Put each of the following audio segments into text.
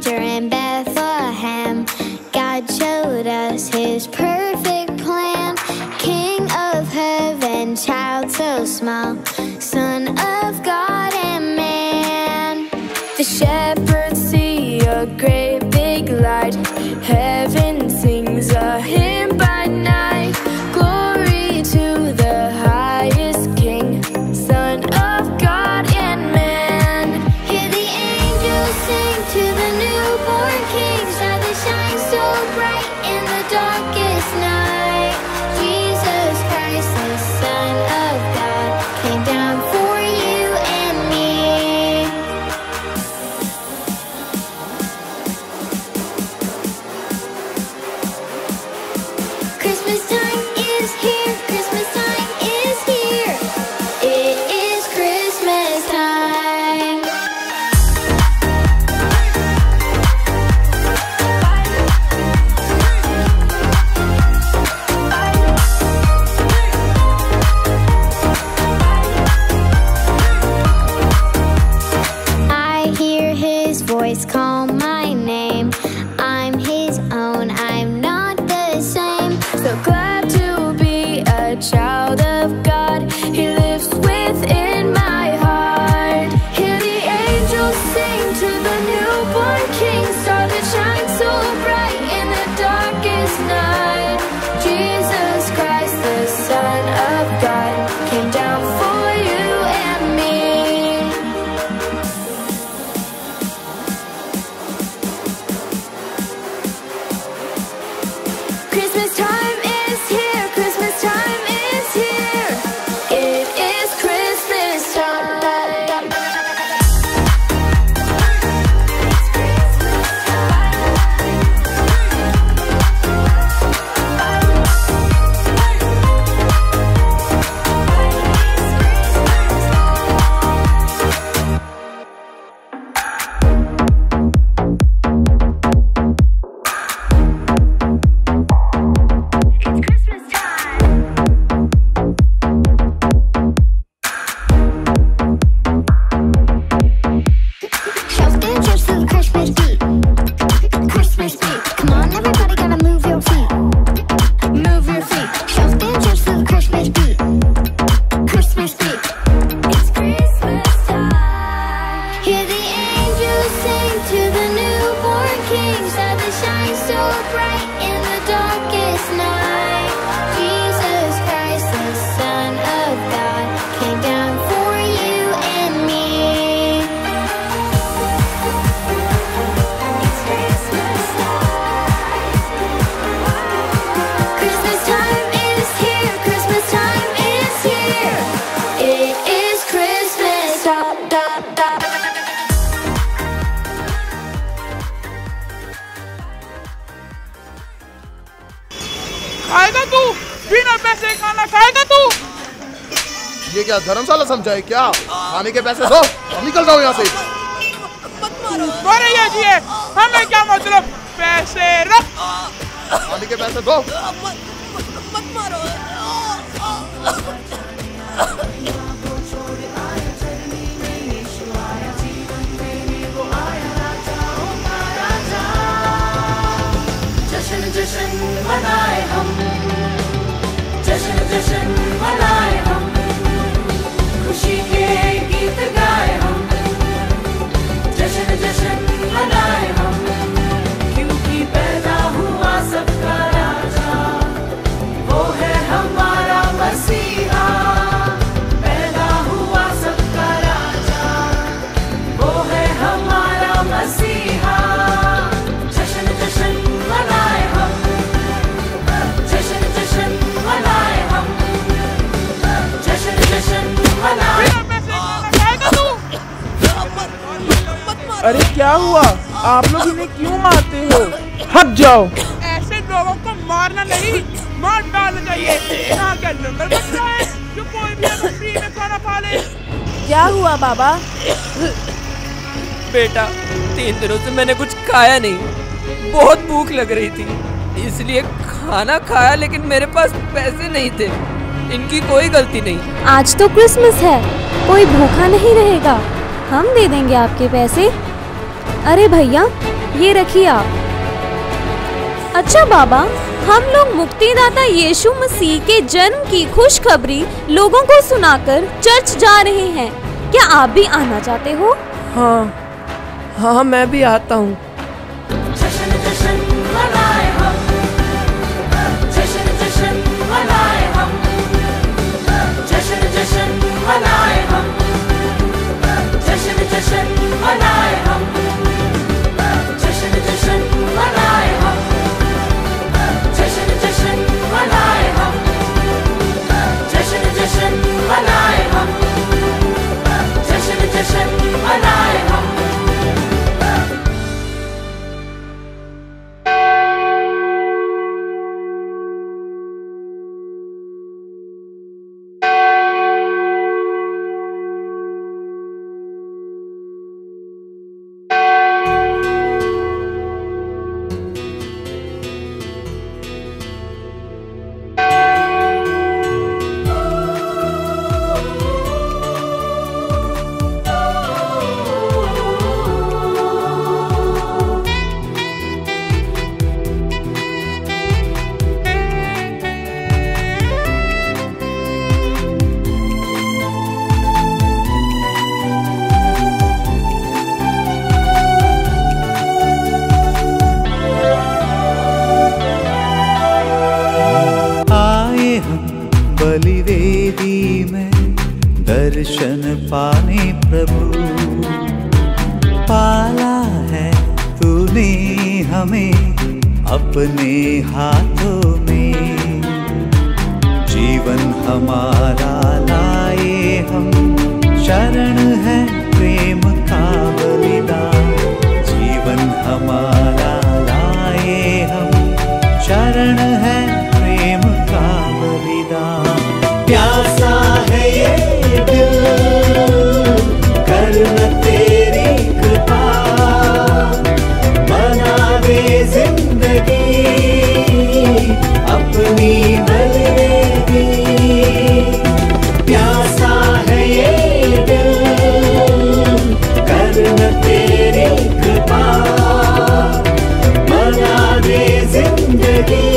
manger in Bethlehem, God showed us his perfect plan. King of heaven, child so small, Son of God and man. The shepherds see a great big light, heaven sings a hymn by night. Glory to the highest King, Son of God and man. Hear the angels sing to the newborn King, star that shines so bright in the darkest night. Jesus Christ, the Son of God, came down for you and me. Christmas time is here, Christmas time is here. It is Christmas time. I hear his voice call my name. I'm his own, I'm not the same. So glad to be a child of God. He lives within my heart. Hear the angels sing to the newborn King, star that shines so bright in the darkest night. Jesus Christ, the Son of God, came down for you and me. Christmas time is here, Christmas time is here. It is Christmas time. Shout dancers to the Christmas beat. Christmas beat. Come on, everybody, gotta move your feet. Move your feet. Shout dancers to the Christmas beat. Christmas beat. It's Christmas time. Hear the angels sing to the newborn King, star that shines so bright in the darkest night. Jesus Christ, the Son of God, came down for you and me. It's Christmas time. Christmas time is here, Christmas time is here. It is Christmas time. खाएगा तू? बिना पैसे खाना खाएगा तू? ये क्या धर्मशाला समझा है क्या? खाने के पैसे दो, अब निकल जाओ यहाँ से। अरे ये जी है, हमें क्या मतलब? पैसे रख। खाने के पैसे दो। जश्न जश्न मनाए हम, जश्न जश्न मनाए हम, खुशी के गीत गाए हम। जश्न जश्न मनाए हम, क्योंकि पैदा हुआ सबका राजा, वो है हमारा मसीहा। पैदा हुआ सबका राजा, वो है हमारा मसीहा। जश्न जश्न मनाए हम, जश्न जश्न मनाए हम, जश्न जश्न मनाए। बिना पैसे खाना खाएगा तू? अरे क्या हुआ? आप लोग इन्हें क्यों मारते हो? हट जाओ। ऐसे लोगों को मारना नहीं, मार डालना चाहिए। यहाँ क्या लंगर बन रहा है जो कोई भी अगर फ्री में खाना खा ले? क्या हुआ बाबा? बेटा, 3 दिनों से मैंने कुछ खाया नहीं, बहुत भूख लग रही थी, इसलिए खाना खाया, लेकिन मेरे पास पैसे नहीं थे। इनकी कोई गलती नहीं। आज तो क्रिसमस है, कोई भूखा नहीं रहेगा। हम दे देंगे आपके पैसे। अरे भैया, ये रखिए आप। अच्छा बाबा, हम लोग मुक्तिदाता यीशु मसीह के जन्म की खुशखबरी लोगों को सुनाकर चर्च जा रहे हैं। क्या आप भी आना चाहते हो? हाँ, मैं भी आता हूँ। जश्न जश्न मनाए हम, जश्न जश्न मनाए हम, जश्न जश्न मनाए हम, जश्न जश्न मनाए हम, जश्न जश्न मनाए हम, जश्न जश्न मनाए हम, जश्न जश्न मनाए हम, जश्न जश्न मनाए हम। बलिवेदी में दर्शन पाने प्रभु, पाला है तूने हमें अपने हाथों में, जीवन हमारा लाए हम, शरण है प्रेम का बलिदान, जीवन हमारा लाए हम, शरण है प्रेम का बलिदान। प्यासा है ये दिल, करना तेरी कृपा, बना दे जिंदगी अपनी बलिवेदी। प्यासा है ये दिल, करना तेरी कृपा, बना दे जिंदगी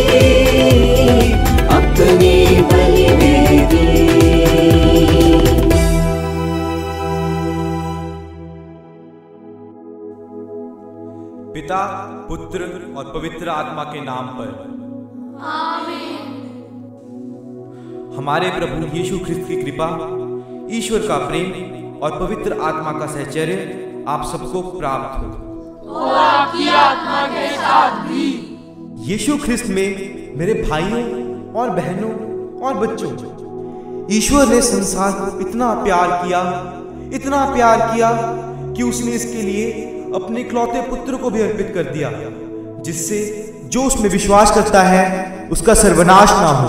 अपनी बलिवेदी। पिता, पुत्र और पवित्र आत्मा के नाम पर आमीन। हमारे प्रभु यीशु ख्रिस्त की कृपा, ईश्वर का प्रेम और पवित्र आत्मा का सहचर्य आप सबको प्राप्त हो और आपकी आत्मा के साथ भी। यीशु ख्रिस्त में मेरे भाइयों और बहनों और बच्चों, ईश्वर ने संसार को इतना प्यार किया कि उसने इसके लिए अपने इकलौते पुत्र को भी अर्पित कर दिया, जिससे जो उसमें विश्वास करता है उसका सर्वनाश ना हो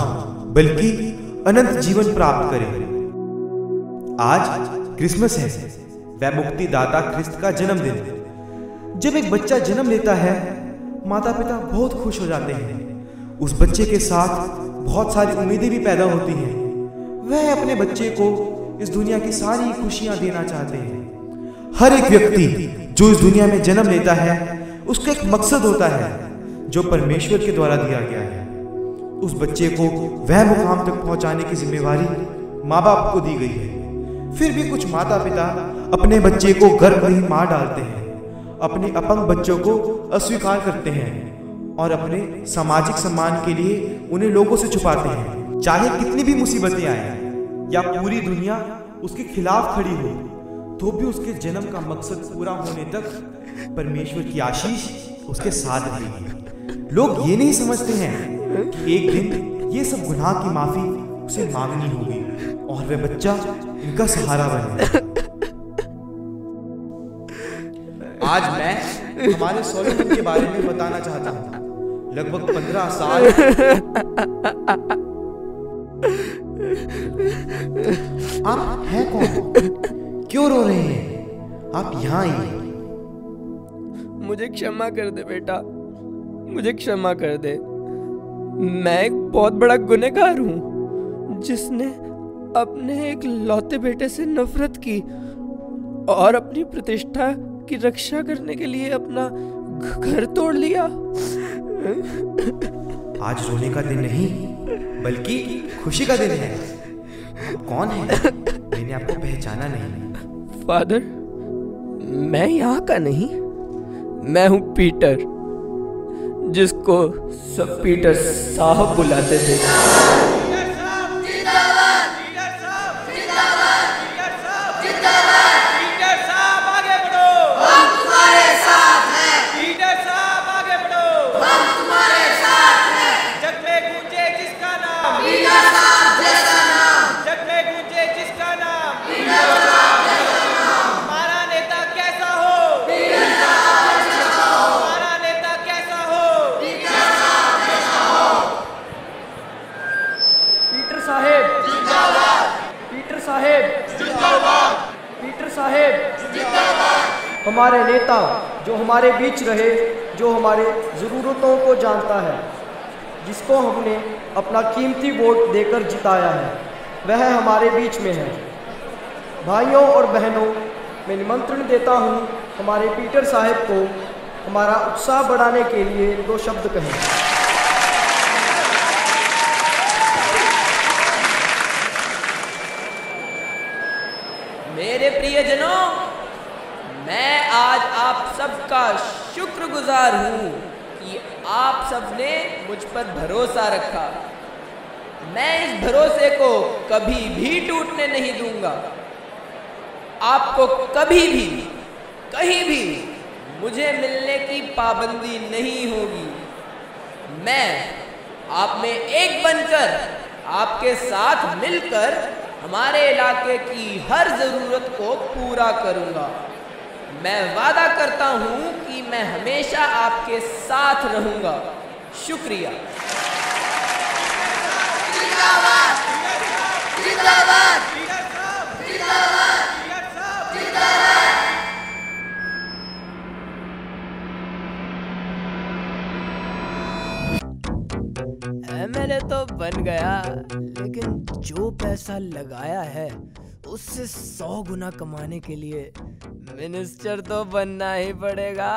बल्कि अनंत जीवन प्राप्त करे। आज क्रिसमस है, वह मुक्तिदाता ख्रिस्त का जन्मदिन। जब एक बच्चा जन्म लेता है, माता पिता बहुत खुश हो जाते हैं। उस बच्चे के साथ बहुत सारी उम्मीदें भी पैदा होती हैं। वह अपने बच्चे को इस दुनिया की सारी खुशियां देना चाहते हैं। हर एक व्यक्ति जो इस दुनिया में जन्म लेता है, उसका एक मकसद होता है जो परमेश्वर के द्वारा दिया गया है। उस बच्चे को वह मुकाम तक पहुंचाने की जिम्मेवारी माँ बाप को दी गई है। फिर भी कुछ माता पिता अपने बच्चे को गर्भ में ही मार डालते हैं, अपने अपंग बच्चों को अस्वीकार करते हैं और अपने सामाजिक सम्मान के लिए उन्हें लोगों से छुपाते हैं। चाहे कितनी भी मुसीबतें आए या पूरी दुनिया उसके खिलाफ खड़ी हो, तो भी उसके जन्म का मकसद पूरा होने तक परमेश्वर की आशीष उसके साथ रहेगी। लोग ये नहीं समझते हैं कि एक दिन ये सब गुनाह की माफी उसे मांगनी होगी और वह बच्चा इनका सहारा बने। आज मैं हमारे सोलोमन के बारे में बताना चाहता हूँ। लगभग 15 साल। आप हैं कौन? क्यों रो रहे हैं? आप यहाँ आइए। मुझे क्षमा कर दे बेटा, मुझे क्षमा कर दे। मैं एक बहुत बड़ा गुनहगार हूँ जिसने अपने एक लौते बेटे से नफरत की और अपनी प्रतिष्ठा की रक्षा करने के लिए अपना घर तोड़ लिया। आज रोने का दिन नहीं बल्कि खुशी का दिन है। आप कौन है? मैंने आपको पहचाना नहीं। फादर, मैं यहाँ का नहीं, मैं हूँ पीटर, जिसको सब पीटर साहब बुलाते थे। हमारे नेता जो हमारे बीच रहे, जो हमारे ज़रूरतों को जानता है, जिसको हमने अपना कीमती वोट देकर जिताया है, वह हमारे बीच में है। भाइयों और बहनों, मैं निमंत्रण देता हूँ हमारे पीटर साहब को हमारा उत्साह बढ़ाने के लिए 2 शब्द कहें। मेरे प्रियजनों, मैं आज आप सबका शुक्रगुजार हूँ कि आप सबने मुझ पर भरोसा रखा। मैं इस भरोसे को कभी भी टूटने नहीं दूंगा। आपको कभी भी कहीं भी मुझे मिलने की पाबंदी नहीं होगी। मैं आप में एक बनकर, आपके साथ मिलकर हमारे इलाके की हर ज़रूरत को पूरा करूंगा। मैं वादा करता हूं कि मैं हमेशा आपके साथ रहूंगा। शुक्रिया। जिंदाबाद, जिंदाबाद, जिंदाबाद, जिंदाबाद। एमएलए तो बन गया, लेकिन जो पैसा लगाया है उससे 100 गुना कमाने के लिए मिनिस्टर तो बनना ही पड़ेगा।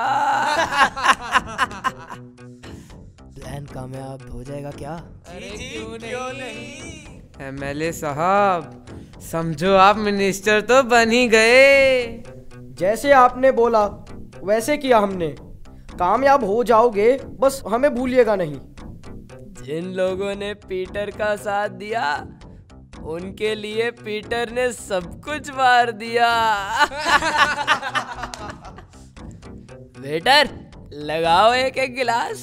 प्लान कामयाब हो जाएगा क्या? अरे क्यों नहीं? एमएलए साहब, समझो आप मिनिस्टर तो बन ही गए। जैसे आपने बोला वैसे किया हमने। कामयाब हो जाओगे, बस हमें भूलिएगा नहीं। जिन लोगों ने पीटर का साथ दिया, उनके लिए पीटर ने सब कुछ मार दिया। वेटर, लगाओ एक एक गिलास।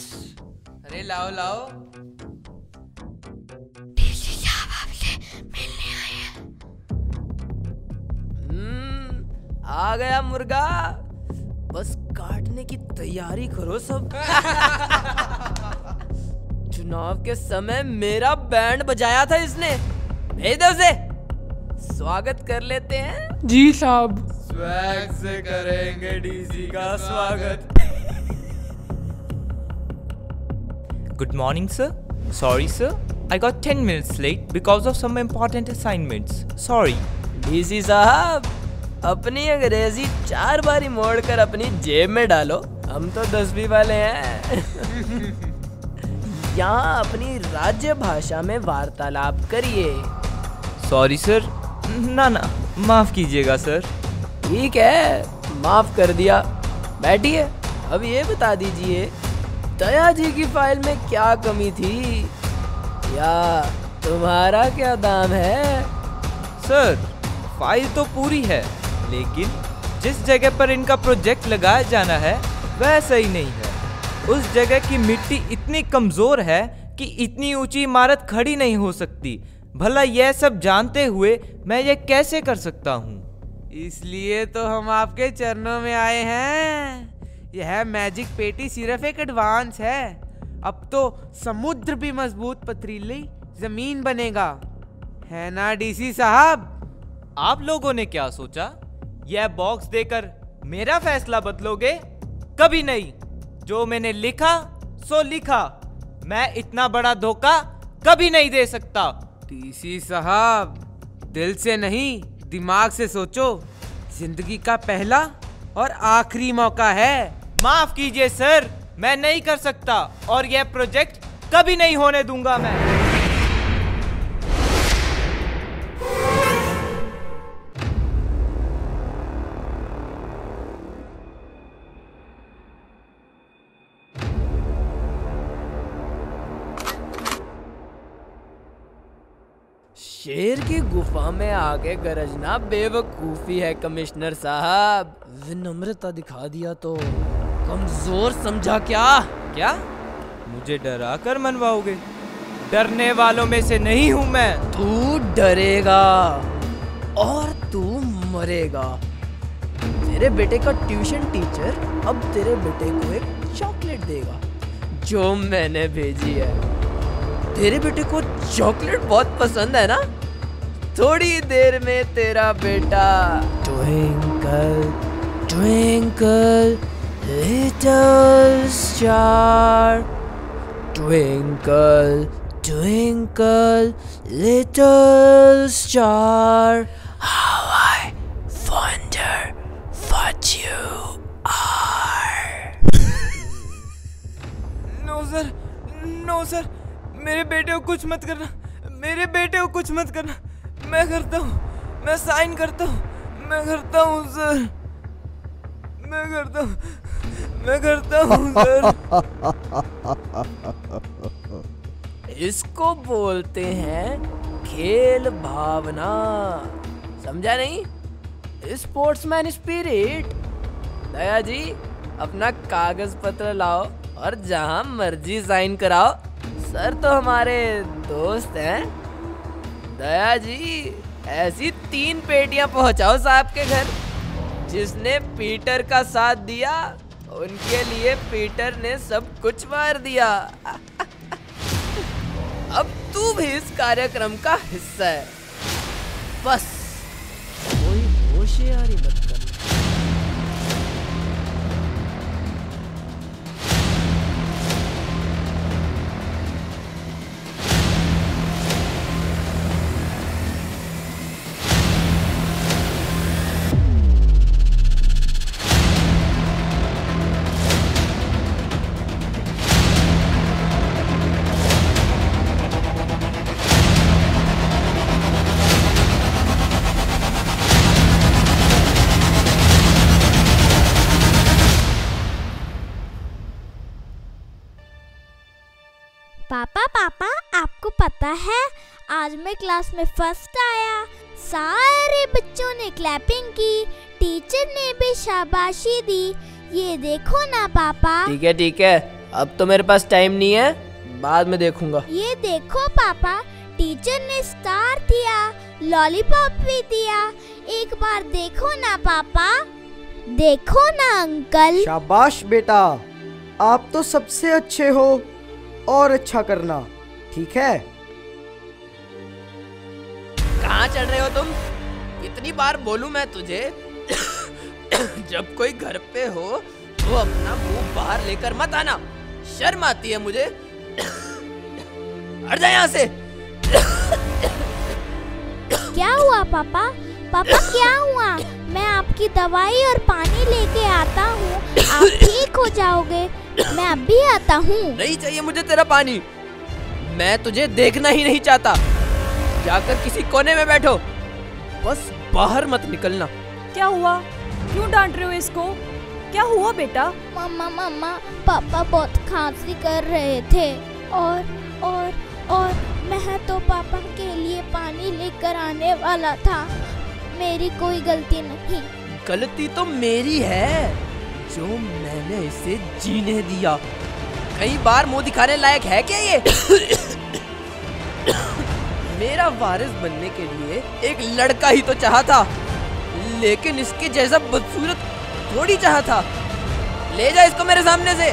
अरे लाओ लाओ। डीसी साहब आपसे मिलने आए हैं। आ गया मुर्गा, बस काटने की तैयारी करो सब। चुनाव के समय मेरा बैंड बजाया था इसने, भेज दो उसे। स्वागत कर लेते हैं। जी साहब। स्वैग से करेंगे डीसी का स्वागत। Good morning, sir. Sorry, sir. I got 10 minutes late because of some important assignments. Sorry. DC साहब, अपनी अंग्रेजी 4 बारी मोड़कर अपनी जेब में डालो। हम तो 10वीं वाले हैं। यहाँ अपनी राज्य भाषा में वार्तालाप करिए। Sorry sir. ना माफ कीजिएगा सर। ठीक है, माफ कर दिया। बैठिए। अब ये बता दीजिए, दया जी की फाइल में क्या कमी थी, या तुम्हारा क्या दाम है? सर, फाइल तो पूरी है, लेकिन जिस जगह पर इनका प्रोजेक्ट लगाया जाना है वह सही नहीं है। उस जगह की मिट्टी इतनी कमजोर है कि इतनी ऊंची इमारत खड़ी नहीं हो सकती। भला यह सब जानते हुए मैं ये कैसे कर सकता हूँ? इसलिए तो हम आपके चरणों में आए हैं। यह मैजिक पेटी सिर्फ एक एडवांस है। अब तो समुद्र भी मजबूत पथरीली जमीन बनेगा, है ना डीसी साहब? आप लोगों ने क्या सोचा? यह बॉक्स देकर मेरा फैसला बदलोगे? कभी नहीं। जो मैंने लिखा सो लिखा। मैं इतना बड़ा धोखा कभी नहीं दे सकता। डीसी साहब, दिल से नहीं, दिमाग से सोचो। जिंदगी का पहला और आखिरी मौका है। माफ कीजिए सर, मैं नहीं कर सकता और यह प्रोजेक्ट कभी नहीं होने दूंगा मैं। शेर की गुफा में आके गरजना बेवकूफी है कमिश्नर साहब। विनम्रता दिखा दिया तो कमजोर समझा क्या? क्या मुझे डरा कर मनवाओगे? डरने वालों में से नहीं हूं मैं। तू डरेगा और तू मरेगा। तेरे बेटे का ट्यूशन टीचर अब तेरे बेटे को एक चॉकलेट देगा जो मैंने भेजी है। तेरे बेटे को चॉकलेट बहुत पसंद है ना? थोड़ी देर में तेरा बेटा twinkle twinkle little star, twinkle twinkle little star, how I wonder what you are. No sir, मेरे बेटे को कुछ मत करना, मेरे बेटे को कुछ मत करना। मैं करता हूँ, मैं साइन करता हूँ, मैं करता हूँ सर, मैं करता हूँ सर। इसको बोलते हैं खेल भावना, समझा नहीं? Sportsman spirit. दया जी अपना कागज पत्र लाओ और जहां मर्जी साइन कराओ। सर तो हमारे दोस्त हैं। दया जी ऐसी 3 पेटियां पहुंचाओ साहब के घर। जिसने पीटर का साथ दिया उनके लिए पीटर ने सब कुछ मार दिया। अब तू भी इस कार्यक्रम का हिस्सा है। बस कोई होशियारी मत करना। पापा आपको पता है आज मैं क्लास में फर्स्ट आया। सारे बच्चों ने क्लैपिंग की, टीचर ने भी शाबाशी दी। ये देखो ना पापा। ठीक है, अब तो मेरे पास टाइम नहीं है, बाद में देखूंगा। ये देखो पापा, टीचर ने स्टार दिया, लॉलीपॉप भी दिया। एक बार देखो ना पापा, देखो ना अंकल। शाबाश बेटा, आप तो सबसे अच्छे हो और अच्छा करना, ठीक है? कहाँ चढ़ रहे हो तुम? कितनी बार बोलूं मैं तुझे जब कोई घर पे हो तो अपना मुंह बाहर लेकर मत आना, शर्म आती है मुझे। हट जा यहाँ से। क्या हुआ पापा? पापा क्या हुआ? मैं आपकी दवाई और पानी लेके आता हूँ, आप ठीक हो जाओगे। मैं अब भी आता हूँ। नहीं चाहिए मुझे तेरा पानी, मैं तुझे देखना ही नहीं चाहता। जाकर किसी कोने में बैठो, बस बाहर मत निकलना। क्या हुआ? क्यों डांट रहे हो इसको? क्या हुआ बेटा? मम्मा पापा बहुत खांसी कर रहे थे और मैं तो पापा के लिए पानी लेकर आने वाला था। मेरी कोई गलती नहीं। गलती तो मेरी है जो मैंने इसे जीने दिया। कई बार मुंह दिखाने लायक है क्या ये? मेरा वारिस बनने के लिए एक लड़का ही तो चाहा था, लेकिन इसके जैसा बदसूरत थोड़ी चाहा था। ले जा इसको मेरे सामने से।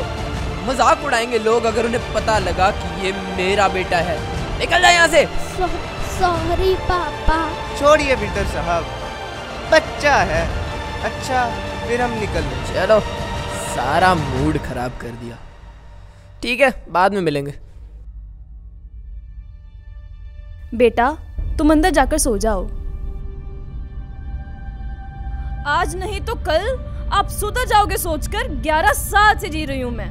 मजाक उड़ाएंगे लोग अगर उन्हें पता लगा कि ये मेरा बेटा है। निकल जा यहाँ से। सॉरी पापा। छोड़िए पीटर साहब, बच्चा है। अच्छा फिर हम निकल रहे। चलो, सारा मूड खराब कर दिया। ठीक है, बाद में मिलेंगे। बेटा तुम अंदर जाकर सो जाओ। आज नहीं तो कल आप सुधर जाओगे सोचकर 11 साल से जी रही हूँ मैं,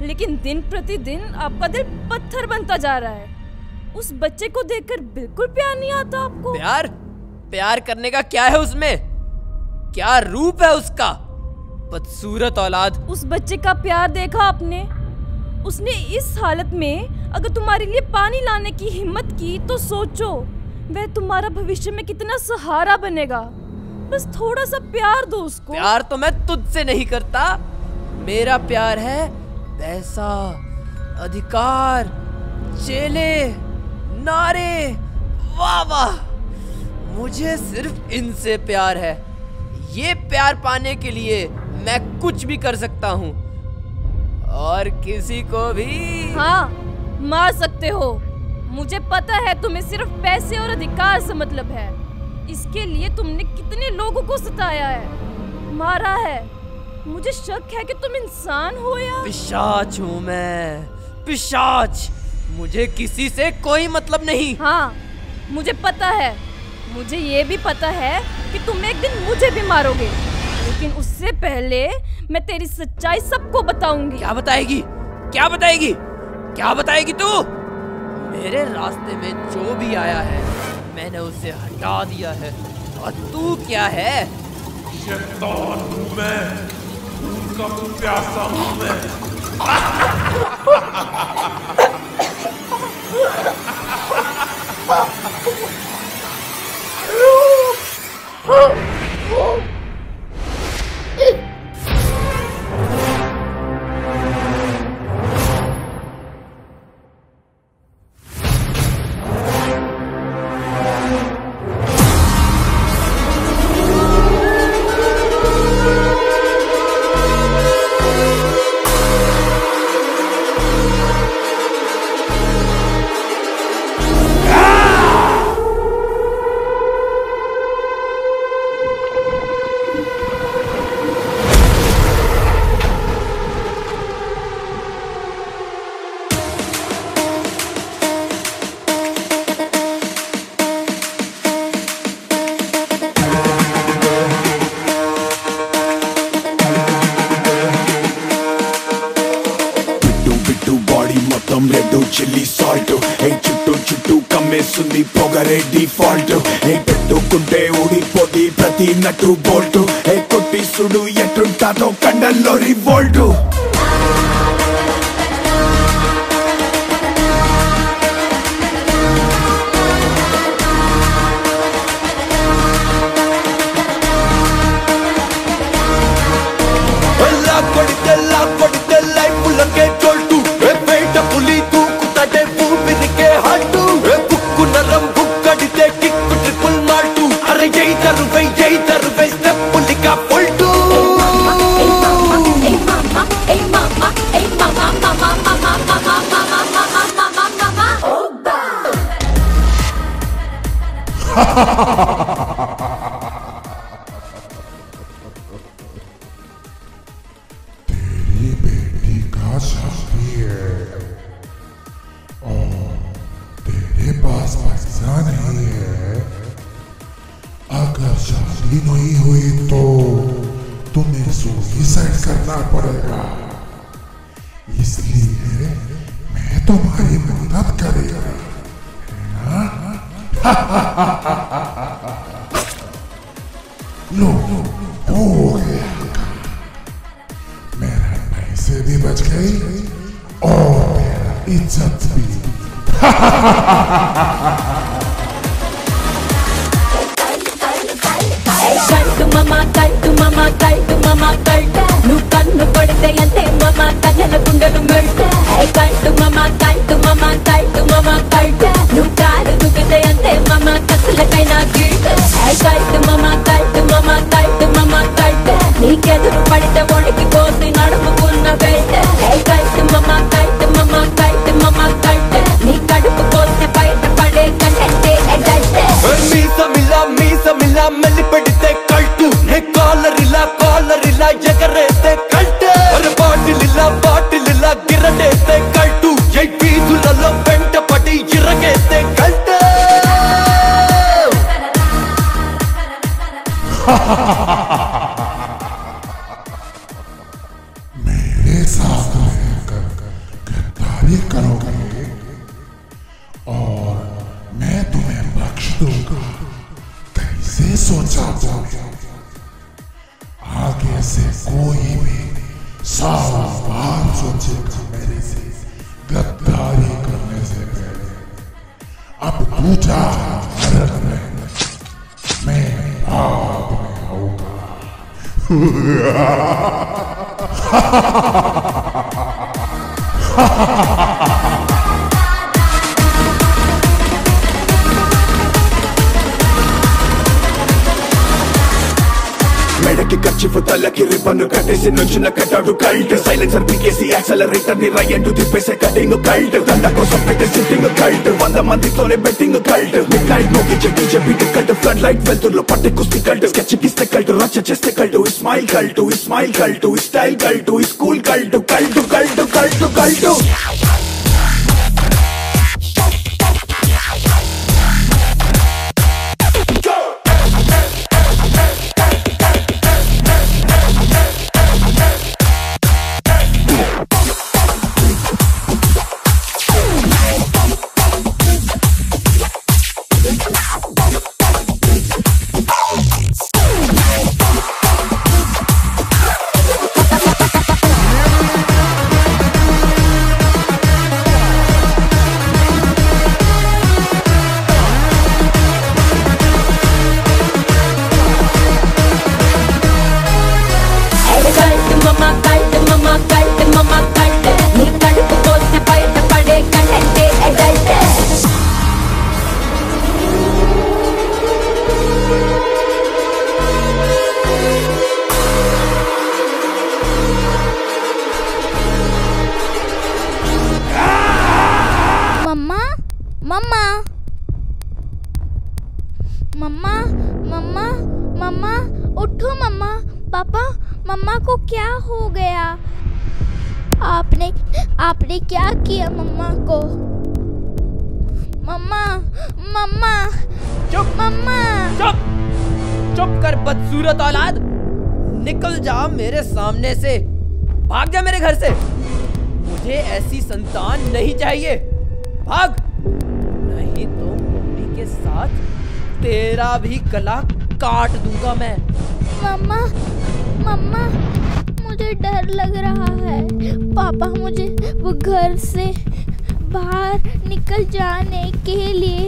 लेकिन दिन प्रतिदिन आपका दिल पत्थर बनता जा रहा है। उस बच्चे को देखकर बिल्कुल प्यार नहीं आता आपको। प्यार? प्यार करने का क्या है उसमें? क्या रूप है उसका? बदसूरत औलाद। उस बच्चे का प्यार देखा आपने? उसने इस हालत में अगर तुम्हारे लिए पानी लाने की हिम्मत की तो सोचो वह तुम्हारा भविष्य में कितना सहारा बनेगा। बस थोड़ा सा प्यार दो उसको। प्यार तो मैं तुझसे नहीं करता। मेरा प्यार है पैसा, अधिकार, चेले, नारे, वाह वाह। मुझे सिर्फ इनसे प्यार है। ये प्यार पाने के लिए मैं कुछ भी कर सकता हूँ और किसी को भी। हाँ, मार सकते हो। मुझे पता है तुम्हें सिर्फ पैसे और अधिकार से मतलब है। इसके लिए तुमने कितने लोगों को सताया है, मारा है। मुझे शक है कि तुम इंसान हो या पिशाच हूँ मैं, पिशाच। मुझे किसी से कोई मतलब नहीं। हाँ, मुझे पता है। मुझे ये भी पता है कि तुम एक दिन मुझे भी मारोगे, लेकिन उससे पहले मैं तेरी सच्चाई सबको बताऊंगी। क्या बताएगी? क्या बताएगी? क्या बताएगी तू? मेरे रास्ते में जो भी आया है मैंने उसे हटा दिया है। और तू क्या है? शैतान हूँ मैं, उनका प्यासा हूँ मैं। చిల్లీ సాల్ట్ ఏ చుట్టూ చుట్టూ కమ్మేస్తుంది పొగరే డిఫాల్ట్ ఏ పెట్టుకుంటే ఊడిపోది ప్రతి నట్టు బోల్ట్ ఏ కొట్టి సుడు ఎట్టుంటాదో కండల్లో రివోల్ట్ కొడితే లైఫ్ లకే చోల్టు బయట పులి దూకుతాడే ఊపిరికే హట్టు బుక్కు నరం బుక్కడితే కిక్కు ట్రిపుల్ మాల్టు అరే జైతరు వై స్టెప్పులికా పొల్టు शादी नहीं हुई तो तुम्हें सुसाइड करना पड़ेगा, इसलिए मैं तुम्हारी मदद करेगा। लो हो गया, मेरे पैसे भी बच गए और मेरा इज्जत भी। కట్టు మామ కట్టు నువ్వు కన్ను కొడితే అంతే మామ కళ్ళ గుండెలు మెట్టు కట్టు మామ కట్టు నువ్వు కాలు దుక్కితే అంతే మామ కత్తులకైనా గిట్టు కట్టు మామ కట్టు నీకెదురు పడితే ఒడికి పోసి నడుముకున్న బెల్ట్ కట్టు మామ కట్టు నీ కడుపు పోస్తే బయట పడే కంటే మీసమిలా మెల్లి పెడితే కల్టు కాలరిలా ఎగరేస్తే కల్ట్ బాటిలిలా గిరడేస్తే కల్టు ఏ వీధులలో వెంట పడి ఇరగేస్తే కల్ట్ कैसे सोचा तूने? आगे से कोई भी सारा बार सोचेगा मेरे से गद्दारी करने से पहले। अब तू जा नरक में, मैं भाग में आऊंगा। మెడకి ఖర్చు తలకి రిబ్బన్ కట్టేసి నుంచున్న కట్టాడు కల్ట్ సైలెన్సర్ పీకేసి యాక్సలరేటర్ ని రైట్ తిప్పేసే కటింగ్ కల్ట్ దండ కోసం పెట్టే సిట్టింగ్ కల్ట్ 100 మందితోనే బెట్టింగ్ కల్ట్ మిడ్ నైట్ మోగించే DJ beat cult flood light వెళ్తుర్లో పట్టే కుస్తీ కల్ట్ స్కెచ్ కిస్తే కల్ట్ రచ్చ చేస్తే cult Ismail cult Ismail cult style cult school cult cult cult cult cult मम्मा उठो मम्मा। पापा मम्मा को क्या हो गया? आपने क्या किया मम्मा को? मम्मा मम्मा चुप मम्मा चुप चुप कर बदसूरत औलाद, निकल जा मेरे सामने से, भाग जा मेरे घर से। मुझे ऐसी संतान नहीं चाहिए, भाग, नहीं तो मम्मी के साथ तेरा भी गला काट दूंगा मैं। मम्मा मम्मा मुझे डर लग रहा है। पापा मुझे वो घर से बाहर निकल जाने के लिए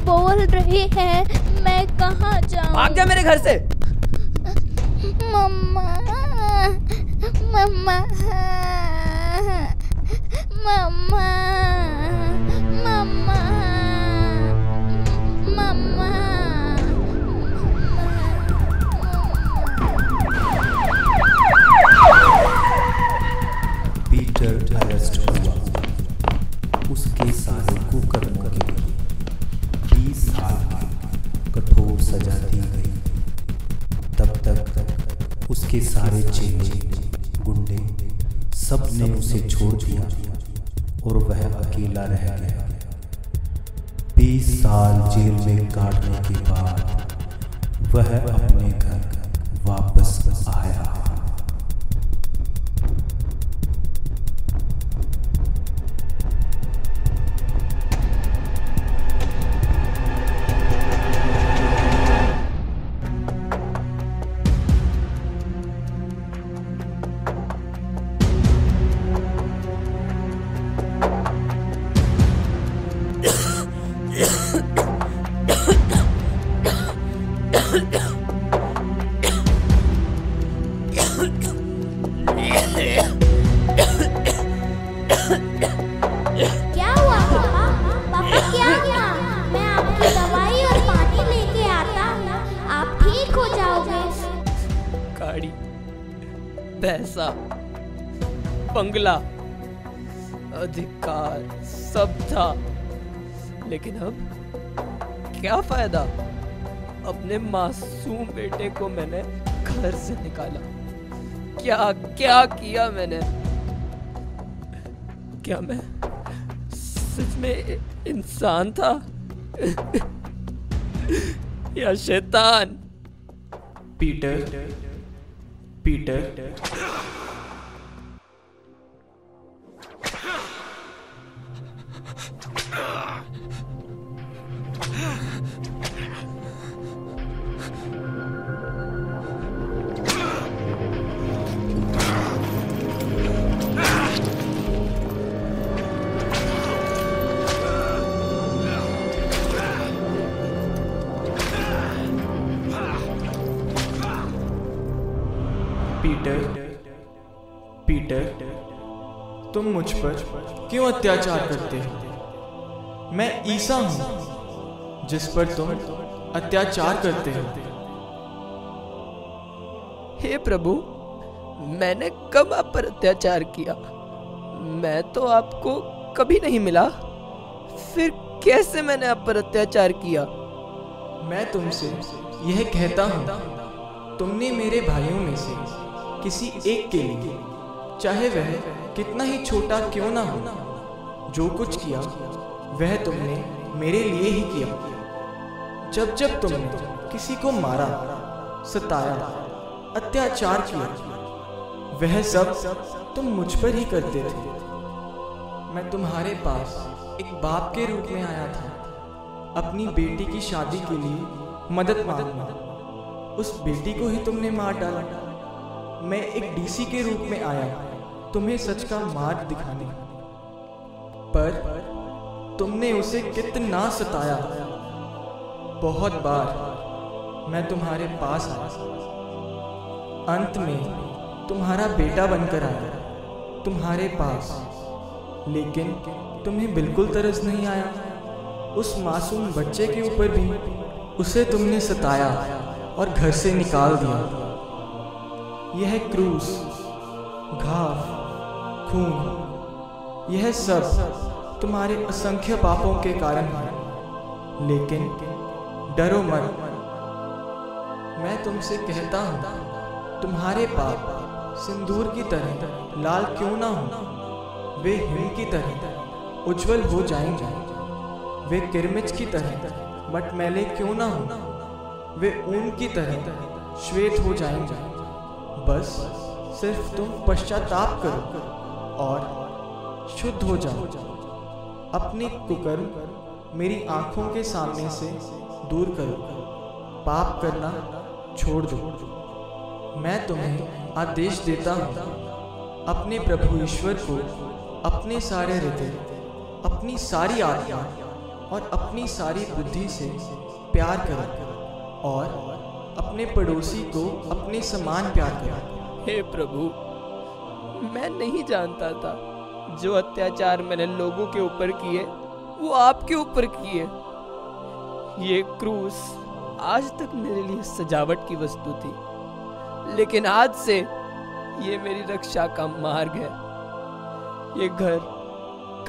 बोल रहे हैं, मैं कहाँ जाऊँ? भाग जा मेरे घर से। मम्मा मम्मा मम्मा मम्मा मम्मा पीटर अरेस्ट हुआ। उसके सारे कुकर्मों के लिए 20 साल की कठोर सजा दी गई। तब तक उसके सारे चेले गुंडे सब ने उसे छोड़ दिया और वह अकेला रह गया। 20 साल जेल में काटने के बाद वह अपने घर वापस आया। क्या हुआ पापा? पापा क्या हुआ? मैं आपकी दवाई और पानी लेके आता हूँ, आप ठीक हो जाओगे। गाड़ी, पैसा, बंगला, अधिकार सब था, लेकिन अब क्या फायदा? अपने मासूम बेटे को मैंने घर से निकाला। क्या क्या किया मैंने? क्या मैं सच में इंसान था या शैतान? पीटर पीटर पीटर, तुम मुझ पर क्यों अत्याचार करते हो? मैं ईसा हूं जिस पर तुम अत्याचार करते हो। हे प्रभु, मैंने कब आप पर अत्याचार किया? मैं तो आपको कभी नहीं मिला, फिर कैसे मैंने आप पर अत्याचार किया? मैं तुमसे यह कहता हूं, तुमने मेरे भाइयों में से किसी एक के लिए, चाहे वह कितना ही छोटा क्यों ना हो, जो कुछ किया वह तुमने मेरे लिए ही किया। जब जब तुमने किसी को मारा, सताया, अत्याचार किया, वह सब तुम मुझ पर ही करते थे। मैं तुम्हारे पास एक बाप के रूप में आया था, अपनी बेटी की शादी के लिए मदद मांगना। उस बेटी को ही तुमने मार डाला। मैं एक डीसी के रूप में आया, तुम्हें सच का मार्ग दिखाने, पर तुमने उसे कितना सताया। बहुत बार मैं तुम्हारे पास आया, अंत में तुम्हारा बेटा बनकर आया तुम्हारे पास, लेकिन तुम्हें बिल्कुल तरस नहीं आया। उस मासूम बच्चे के ऊपर भी उसे तुमने सताया और घर से निकाल दिया। यह क्रूस, घाव, खून, यह सब तुम्हारे असंख्य पापों के कारण है। लेकिन डरो मत, मैं तुमसे कहता हूं, तुम्हारे पाप सिंदूर की तरह लाल क्यों ना हो, वे हिम की तरह उज्जवल हो जाएंगे। वे किरमिच की तरह मटमैले क्यों ना हो, वे ऊन की तरह श्वेत हो जाएंगे। बस सिर्फ तुम पश्चाताप करो और शुद्ध हो जाओ। अपनी कुकर्म मेरी आंखों के सामने से दूर करो, पाप करना छोड़ दो। मैं तुम्हें आदेश देता हूँ, अपने प्रभु ईश्वर को अपने सारे हृदय, अपनी सारी आत्मा और अपनी सारी बुद्धि से प्यार करो और अपने पड़ोसी को अपने समान प्यार करो। हे प्रभु, मैं नहीं जानता था जो अत्याचार मैंने लोगों के ऊपर किए वो आपके ऊपर किए। ये क्रूस आज तक मेरे लिए सजावट की वस्तु थी, लेकिन आज से ये मेरी रक्षा का मार्ग है। ये घर,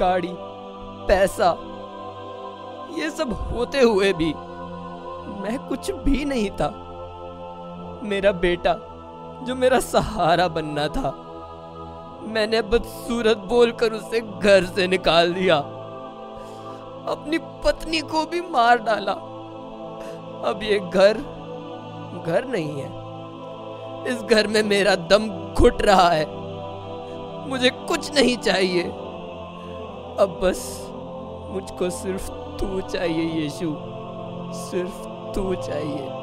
गाड़ी, पैसा, ये सब होते हुए भी मैं कुछ भी नहीं था। मेरा बेटा जो मेरा सहारा बनना था, मैंने बदसूरत बोलकर उसे घर से निकाल दिया, अपनी पत्नी को भी मार डाला। अब ये घर नहीं है, इस घर में मेरा दम घुट रहा है। मुझे कुछ नहीं चाहिए, अब बस मुझको सिर्फ तू चाहिए यीशु, सिर्फ तू चाहिए।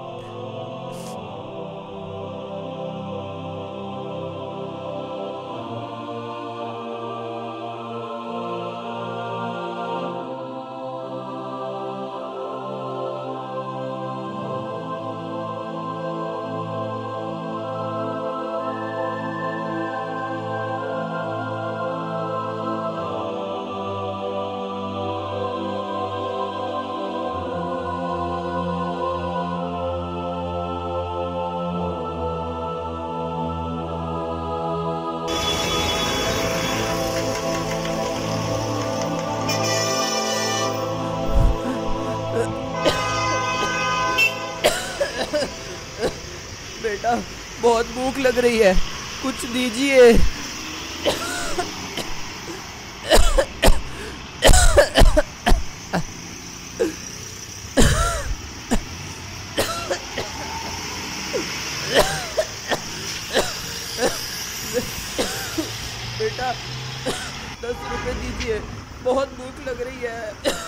बेटा, बहुत भूख लग रही है, कुछ दीजिए। बेटा, 10 रुपए दीजिए, बहुत भूख लग रही है।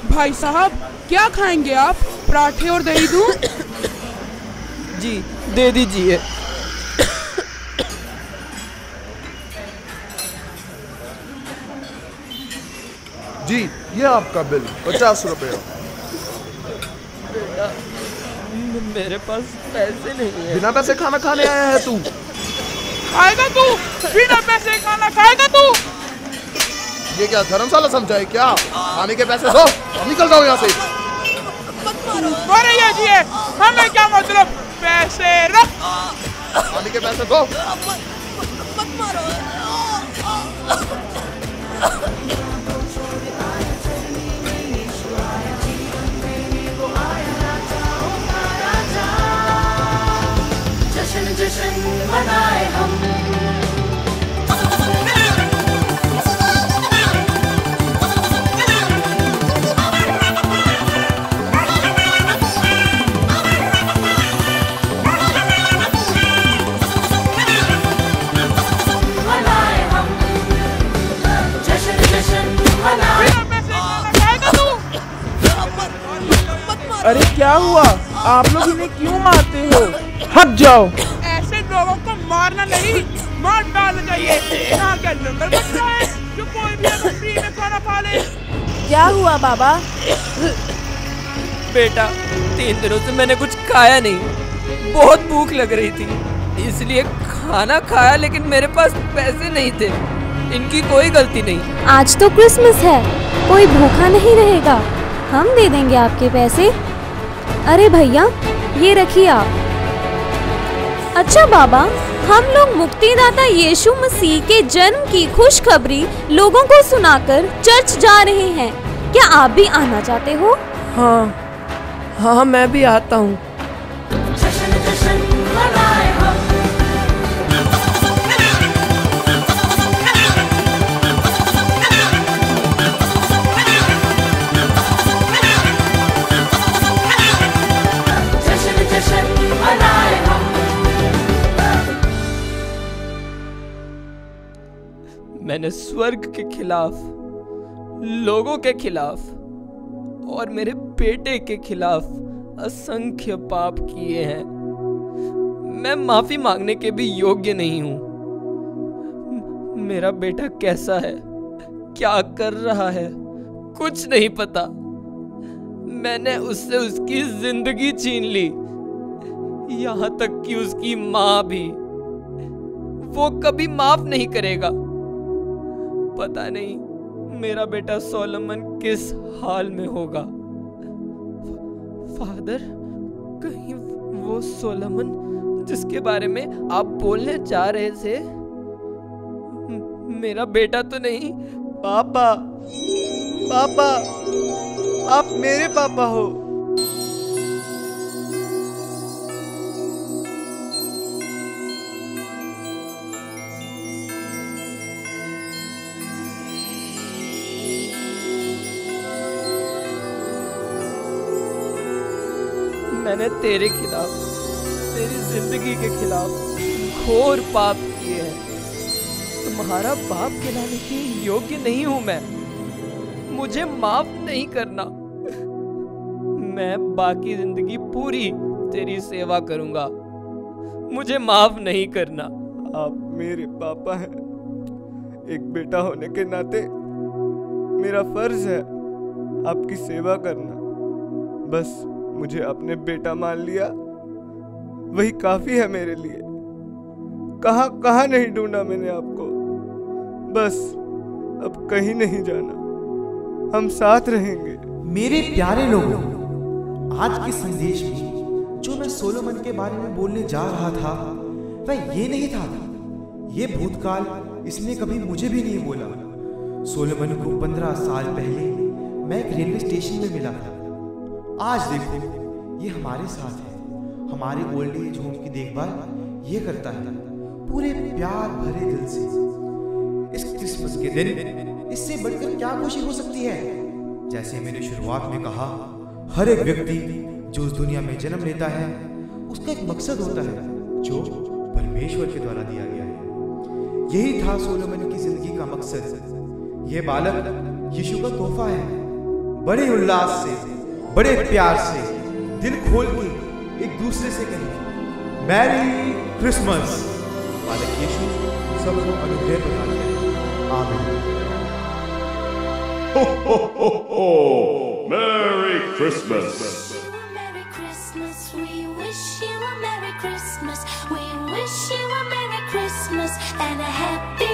भाई साहब, क्या खाएंगे आप? पराठे और दही दूं? जी, दे दीजिए। जी ये आपका बिल 50 रुपये। बेटा मेरे पास पैसे नहीं है। बिना पैसे खाना खाने आया है तू? खाएगा तू? बिना पैसे खाना खाएगा तू? ये क्या धर्मशाला समझा है क्या? खाने के पैसे दो अब निकल जाओ यहाँ से। अरे ये जी है, हमें क्या मतलब, पैसे रख। खाने के पैसे दो। जश्न जश्न मनाए हम। अरे क्या हुआ? आप लोग इन्हें क्यों मारते हो? हट जाओ। ऐसे लोगों को मारना नहीं, मार डालना चाहिए। यहाँ क्या लंगर बन रहा है जो कोई भी अगर फ्री में खाना खा ले? क्या हुआ बाबा? बेटा 3 दिनों से मैंने कुछ खाया नहीं, बहुत भूख लग रही थी इसलिए खाना खाया, लेकिन मेरे पास पैसे नहीं थे। इनकी कोई गलती नहीं। आज तो क्रिसमस है, कोई भूखा नहीं रहेगा, हम दे देंगे आपके पैसे। अरे भैया ये रखिए आप। अच्छा बाबा, हम लोग मुक्तिदाता यीशु मसीह के जन्म की खुशखबरी लोगों को सुनाकर चर्च जा रहे हैं। क्या आप भी आना चाहते हो? हाँ मैं भी आता हूँ। मैंने स्वर्ग के खिलाफ, लोगों के खिलाफ और मेरे बेटे के खिलाफ असंख्य पाप किए हैं। मैं माफी मांगने के भी योग्य नहीं हूं। मेरा बेटा कैसा है, क्या कर रहा है, कुछ नहीं पता। मैंने उससे उसकी जिंदगी छीन ली, यहां तक कि उसकी मां भी। वो कभी माफ नहीं करेगा। पता नहीं मेरा बेटा सोलोमन किस हाल में होगा। फादर, कहीं वो सोलोमन जिसके बारे में आप बोलने जा रहे थे मेरा बेटा तो नहीं? पापा, पापा, आप मेरे पापा हो। मैंने तेरे खिलाफ, तेरी जिंदगी के खिलाफ घोर पाप किए हैं। तुम्हारा बाप कहलाने के योग्य नहीं हूं मैं। मुझे माफ नहीं करना। मैं बाकी जिंदगी पूरी तेरी सेवा करूंगा। मुझे माफ नहीं करना। आप मेरे पापा हैं। एक बेटा होने के नाते मेरा फर्ज है आपकी सेवा करना। बस मुझे अपने बेटा मान लिया, वही काफी है मेरे लिए। कहां कहां नहीं ढूंढा मैंने आपको। बस अब कहीं नहीं जाना, हम साथ रहेंगे। मेरे प्यारे लोगों, आज के संदेश में जो मैं सोलोमन के बारे में बोलने जा रहा था वह ये नहीं था। ये भूतकाल इसने कभी मुझे भी नहीं बोला। सोलोमन को 15 साल पहले मैं एक रेलवे स्टेशन में मिला था। आज देखो ये हमारे साथ है। हमारे ओल्ड एज होम की देखभाल ये करता है पूरे प्यार भरे दिल से। इस क्रिसमस के दिन इससे बढ़कर क्या खुशी हो सकती है? जैसे मैंने शुरुआत में कहा, हर एक व्यक्ति जो उस दुनिया में जन्म लेता है उसका एक मकसद होता है जो परमेश्वर के द्वारा दिया गया है। यही था सोलोमन की जिंदगी का मकसद। यह बालक यीशु का तोहफा है। बड़े उल्लास से, बड़े प्यार से, दिल खोल के एक दूसरे से कहें मैरी क्रिसमस। बालक यीशु सबको अनुग्रह प्रदान करें। आमीन। Ho ho ho ho! Merry Christmas! Merry Christmas, we wish you a Merry Christmas. We wish you a Merry Christmas and a Happy